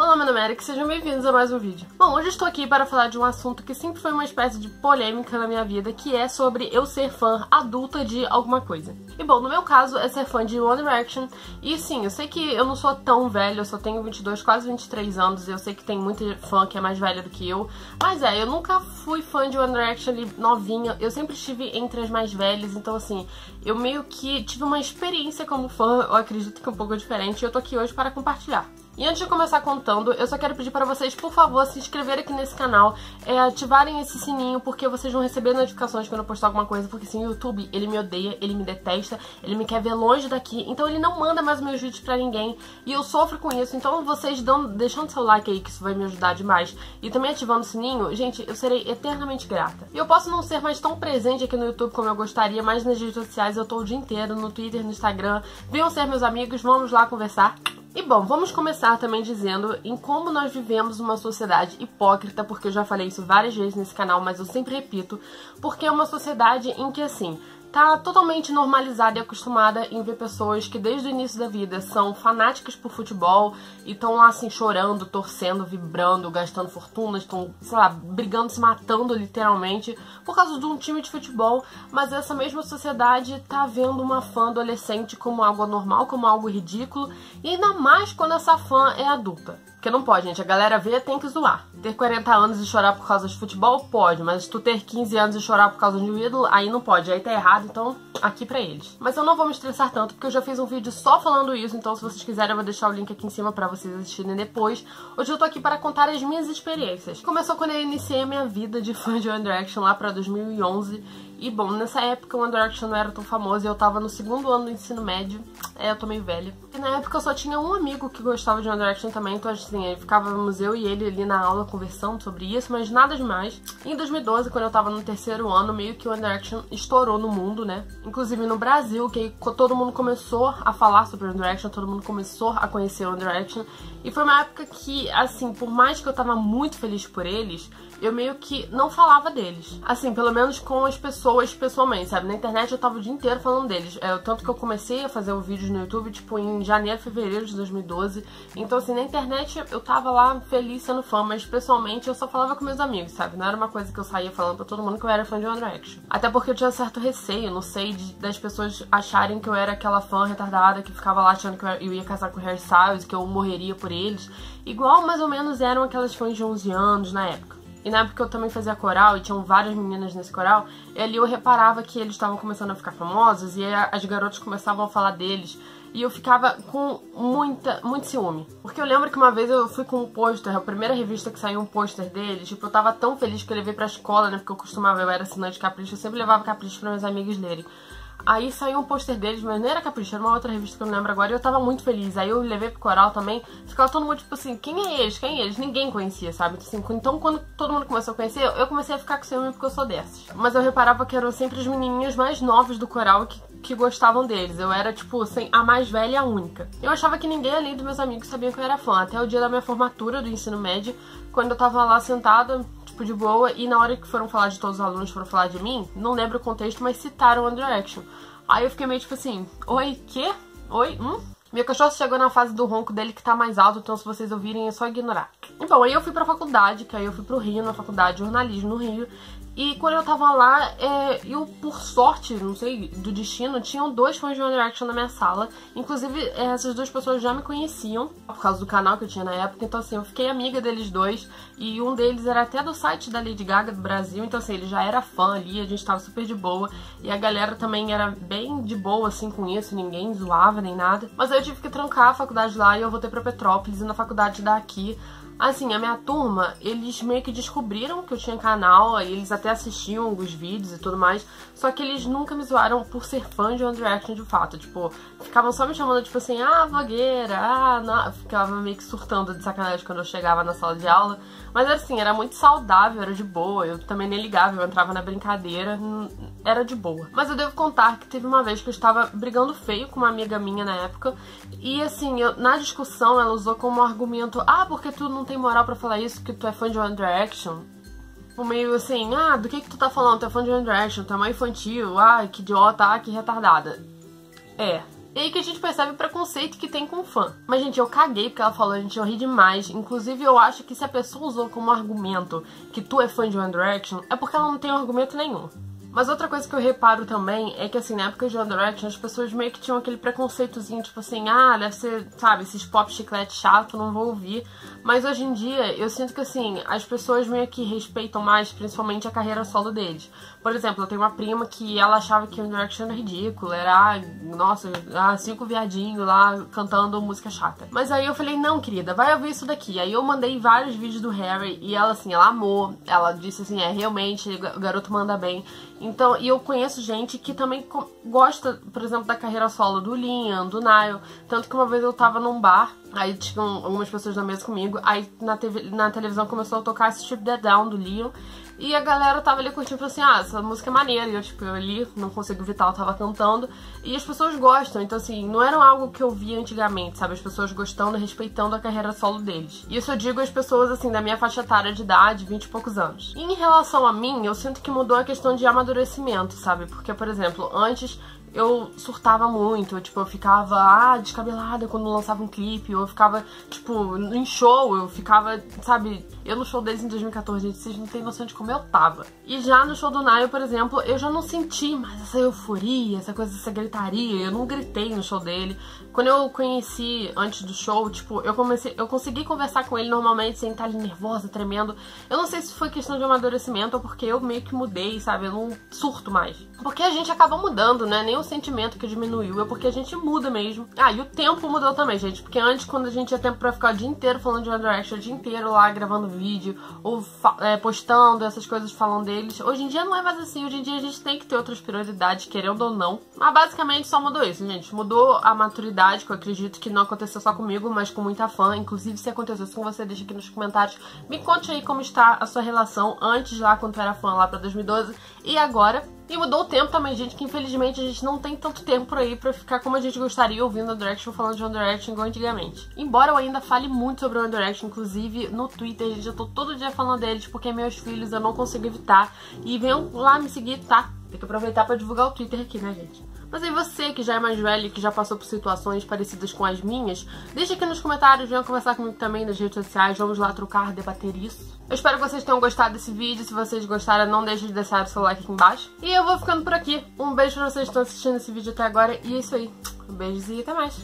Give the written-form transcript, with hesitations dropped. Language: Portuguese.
Olá, meu nome é Eric, sejam bem-vindos a mais um vídeo. Bom, hoje eu estou aqui para falar de um assunto que sempre foi uma espécie de polêmica na minha vida, que é sobre eu ser fã adulta de alguma coisa. E bom, no meu caso é ser fã de One Direction, e sim, eu sei que eu não sou tão velha, eu só tenho 22, quase 23 anos, e eu sei que tem muita fã que é mais velha do que eu, mas eu nunca fui fã de One Direction ali novinha, eu sempre estive entre as mais velhas, então assim, eu meio que tive uma experiência como fã, eu acredito que é um pouco diferente, e eu tô aqui hoje para compartilhar. E antes de começar contando, eu só quero pedir para vocês, por favor, se inscreverem aqui nesse canal, ativarem esse sininho, porque vocês vão receber notificações quando eu postar alguma coisa, porque sim, o YouTube, ele me odeia, ele me detesta, ele me quer ver longe daqui, então ele não manda mais meus vídeos pra ninguém, e eu sofro com isso, então vocês deixando seu like aí, que isso vai me ajudar demais, e também ativando o sininho, gente, eu serei eternamente grata. E eu posso não ser mais tão presente aqui no YouTube como eu gostaria, mas nas redes sociais eu tô o dia inteiro, no Twitter, no Instagram, venham ser meus amigos, vamos lá conversar. E bom, vamos começar também dizendo em como nós vivemos uma sociedade hipócrita, porque eu já falei isso várias vezes nesse canal, mas eu sempre repito, porque é uma sociedade em que, assim, tá totalmente normalizada e acostumada em ver pessoas que desde o início da vida são fanáticas por futebol e estão lá assim chorando, torcendo, vibrando, gastando fortunas, estão, sei lá, brigando, se matando literalmente por causa de um time de futebol, mas essa mesma sociedade tá vendo uma fã adolescente como algo anormal, como algo ridículo, e ainda mais quando essa fã é adulta. Porque não pode, gente, a galera vê, tem que zoar. Ter 40 anos e chorar por causa de futebol, pode, mas tu ter 15 anos e chorar por causa de um ídolo, aí não pode, aí tá errado, então aqui pra eles. Mas eu não vou me estressar tanto, porque eu já fiz um vídeo só falando isso, então se vocês quiserem eu vou deixar o link aqui em cima pra vocês assistirem depois. Hoje eu tô aqui para contar as minhas experiências. Começou quando eu iniciei a minha vida de fã de One Direction lá pra 2011, e bom, nessa época o One Direction não era tão famoso e eu tava no segundo ano do ensino médio, eu tô meio velha. E na época eu só tinha um amigo que gostava de One Direction também, então assim, ficávamos eu e ele ali na aula conversando sobre isso, mas nada demais. E em 2012, quando eu tava no terceiro ano, meio que o One Direction estourou no mundo, né? Inclusive no Brasil, que aí todo mundo começou a falar sobre One Direction, todo mundo começou a conhecer One Direction. E foi uma época que, assim, por mais que eu tava muito feliz por eles, eu meio que não falava deles. Assim, pelo menos com as pessoas pessoalmente, sabe? Na internet eu tava o dia inteiro falando deles. Tanto que eu comecei a fazer o vídeo no YouTube, tipo, em janeiro, fevereiro de 2012. Então, assim, na internet eu tava lá feliz sendo fã, mas pessoalmente eu só falava com meus amigos, sabe? Não era uma coisa que eu saía falando pra todo mundo que eu era fã de One Direction. Até porque eu tinha certo receio, não sei, das pessoas acharem que eu era aquela fã retardada que ficava lá achando que eu ia casar com o Harry Styles, que eu morreria por eles. Igual mais ou menos eram aquelas fãs de 11 anos na época. E na época eu também fazia coral e tinham várias meninas nesse coral, e ali eu reparava que eles estavam começando a ficar famosos e as garotas começavam a falar deles. E eu ficava com muito ciúme. Porque eu lembro que uma vez eu fui com um pôster, a primeira revista que saiu um pôster deles, tipo, eu tava tão feliz que eu levei pra escola, né, porque eu era assinante de Capricho, eu sempre levava Capricho pra meus amigos lerem. Aí saiu um pôster deles, mas não era Capricho, era uma outra revista que eu não lembro agora, e eu tava muito feliz. Aí eu levei pro coral também, ficava todo mundo tipo assim, quem é eles? Quem é eles? Ninguém conhecia, sabe? Assim, então quando todo mundo começou a conhecer, eu comecei a ficar com ciúme porque eu sou dessas. Mas eu reparava que eram sempre os menininhos mais novos do coral que gostavam deles. Eu era, tipo, assim, a mais velha e a única. Eu achava que ninguém além dos meus amigos sabia que eu era fã, até o dia da minha formatura do ensino médio, quando eu tava lá sentada, tipo, de boa, e na hora que foram falar de todos os alunos, foram falar de mim, não lembro o contexto, mas citaram One Direction. Aí eu fiquei meio tipo assim, oi, quê? Oi, Meu cachorro chegou na fase do ronco dele que tá mais alto, então se vocês ouvirem é só ignorar. Então, aí eu fui pra faculdade, que aí eu fui pro Rio, na faculdade de jornalismo no Rio. E quando eu tava lá, eu, por sorte, não sei, do destino, tinham dois fãs de One Direction na minha sala. Inclusive, essas duas pessoas já me conheciam, por causa do canal que eu tinha na época. Então, assim, eu fiquei amiga deles dois. E um deles era até do site da Lady Gaga do Brasil. Então, assim, ele já era fã ali, a gente tava super de boa. E a galera também era bem de boa, assim, com isso. Ninguém zoava, nem nada. Mas aí eu tive que trancar a faculdade lá e eu voltei pra Petrópolis. E na faculdade daqui, assim, a minha turma, eles meio que descobriram que eu tinha canal, aí eles até assistiam os vídeos e tudo mais, só que eles nunca me zoaram por ser fã de One Direction de fato, tipo, ficavam só me chamando, tipo assim, vlogueira, não, ficava meio que surtando de sacanagem quando eu chegava na sala de aula, mas assim, era muito saudável, era de boa, eu também nem ligava, eu entrava na brincadeira, era de boa. Mas eu devo contar que teve uma vez que eu estava brigando feio com uma amiga minha na época, e assim, na discussão ela usou como argumento, porque tu não tem moral pra falar isso, que tu é fã de One Direction. Tipo, meio assim, do que tu tá falando? Tu é fã de One Direction, tu é mãe infantil, que idiota, que retardada. E aí que a gente percebe o preconceito que tem com o fã. Mas, gente, eu caguei porque ela falou, gente, eu ri demais. Inclusive, eu acho que se a pessoa usou como argumento que tu é fã de One Direction, é porque ela não tem argumento nenhum. Mas outra coisa que eu reparo também é que, assim, na época de One Direction, as pessoas meio que tinham aquele preconceitozinho, tipo assim, ah, deve ser, sabe, esses pop chiclete chato, não vou ouvir. Mas hoje em dia, eu sinto que, assim, as pessoas meio que respeitam mais, principalmente a carreira solo deles. Por exemplo, eu tenho uma prima que ela achava que One Direction era ridículo, era, nossa, 5 viadinhos lá cantando música chata. Mas aí eu falei, não, querida, vai ouvir isso daqui. Aí eu mandei vários vídeos do Harry e ela, assim, ela amou. Ela disse assim, realmente, o garoto manda bem. Então, e eu conheço gente que também gosta, por exemplo, da carreira solo do Liam, do Niall. Tanto que uma vez eu tava num bar, aí tinham algumas pessoas na mesa comigo, aí na televisão começou a tocar Strip That Down do Liam. E a galera tava ali curtindo, falou assim, essa música é maneira. E eu, tipo, eu ali, não consigo evitar, eu tava cantando. E as pessoas gostam, então assim, não era algo que eu via antigamente, sabe? As pessoas gostando e respeitando a carreira solo deles. Isso eu digo às pessoas, assim, da minha faixa etária de idade, 20 e poucos anos. E em relação a mim, eu sinto que mudou a questão de amadurecimento, sabe? Porque, por exemplo, antes eu surtava muito, tipo, eu ficava descabelada quando lançava um clipe, ou eu ficava, tipo, em show, eu ficava, sabe, eu no show deles em 2014, gente, vocês não têm noção de como eu tava. E já no show do Niall, por exemplo, eu já não senti mais essa euforia, essa coisa, essa gritaria, eu não gritei no show dele. Quando eu conheci antes do show, tipo, eu consegui conversar com ele normalmente sem estar ali nervosa, tremendo. Eu não sei se foi questão de amadurecimento ou porque eu meio que mudei, sabe, eu não surto mais. Porque a gente acaba mudando, né, nem o sentimento que diminuiu, é porque a gente muda mesmo. E o tempo mudou também, gente, porque antes, quando a gente tinha tempo pra ficar o dia inteiro falando de One Direction, o dia inteiro lá gravando vídeo, ou postando essas coisas falando deles, hoje em dia não é mais assim, hoje em dia a gente tem que ter outras prioridades, querendo ou não. Mas basicamente só mudou isso, gente, mudou a maturidade, que eu acredito que não aconteceu só comigo, mas com muita fã. Inclusive, se aconteceu com você, deixa aqui nos comentários, me conte aí como está a sua relação antes lá, quando tu era fã lá pra 2012, e agora. E mudou o tempo também, gente, que infelizmente a gente não tem tanto tempo por aí pra ficar como a gente gostaria ouvindo One Direction, falando de One Direction igual antigamente. Embora eu ainda fale muito sobre One Direction, inclusive no Twitter, gente, eu tô todo dia falando deles porque meus filhos eu não consigo evitar. E venham lá me seguir, tá? Tem que aproveitar pra divulgar o Twitter aqui, né, gente? Mas aí você que já é mais velho e que já passou por situações parecidas com as minhas, deixa aqui nos comentários, venham conversar comigo também nas redes sociais, vamos lá trocar, debater isso. Eu espero que vocês tenham gostado desse vídeo, se vocês gostaram não deixem de deixar o seu like aqui embaixo. E eu vou ficando por aqui, um beijo pra vocês que estão assistindo esse vídeo até agora e é isso aí, um beijo e até mais.